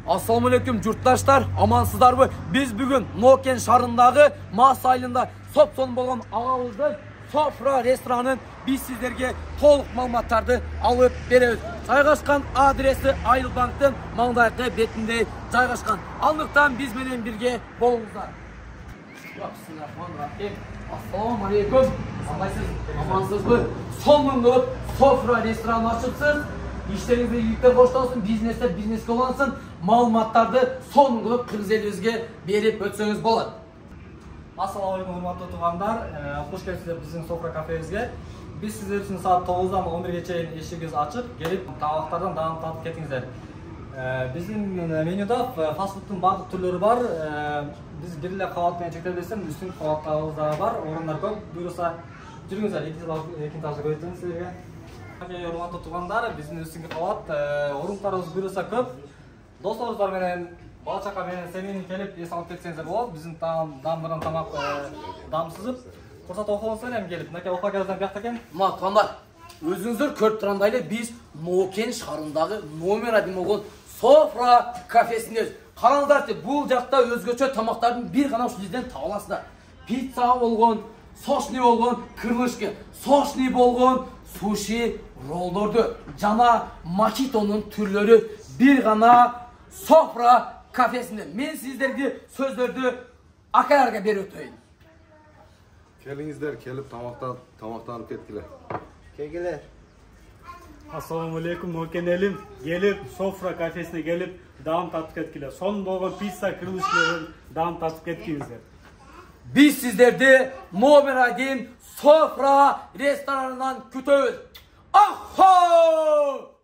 Assalamu alaikum jurttaşlar, amansızlarбы? Biz bugün Noken şarınдағы Мас айылында соп-son болған ағамыздың Sofra restoranын biz sizlerге толық маалыматтарды алып береміз. Жайгашкан адресі Айылбанктың маңдайкы бетінде жайгашкан. Андыктан biz менен бирге болуңуздар. Assalamu alaikum. Amansızбы? Sonunda Sofra restoranı açıpsız. İşlerinizde iyilikler hoşlansın, biznesке olansın, malumattарды sonunda кыргыз берип өтсөңүз болот. Assalamu alaikum, урматтуу туугандар. Хош келипсиздер биздин Sofra кафебизге. Биз сиздер үчүн саат 9-дан 11-ге чейин эшигибиз ачык. Келип, тамактардан даам татып кетиңиздер. Биздин менюда фастфудтун баардык түрлөрү бар. Биз бир эле кабат менен чектелбестен үстүн кабаттарыбыз да бар. Орундар көп. Буюрса жүрүңүздөр, экинчи этажда көрсөтөм силерге. Урматтуу туугандар, биздин үстүнкү кабат орундарыбыз буюрса көп. Досторубуздар менен, бала чака менен семейни келип эс алып кетсеңиздер болот. Биздин дамдырган тамак дамсызып, курсат окуңуздар эми келип. Мынакей окугаңыздан биякта экен. Мына туугандар, өзүңүздөр көрүп тургандай эле биз Нокен шаарындагы номер 1 болгон Sofra кафесиндебиз. Караңыздарчы, бул жакта өзгөчө тамактардын бир гана ушул жерден таба аласыздар. Пицца болгон, сошни болгон, крылышки, сошни болгон, суши, роллорду жана макитонун түрлөрү бир гана Sofra кафесинде. Мен сиздерге сөздөрдү акаларга берип өтөйүн. Келиңиздер, келип тамактанып кеткиле. Келгиле. Assalamu alaikum Noken элим. Келип, Sofra кафесине келип, даам татып кеткиле. Сон болгон пицца, крылышкилерин даам татып кеткиңиздер. Biz sizlerdi номер 1 Sofra restoranından kütөбүз. Ахо!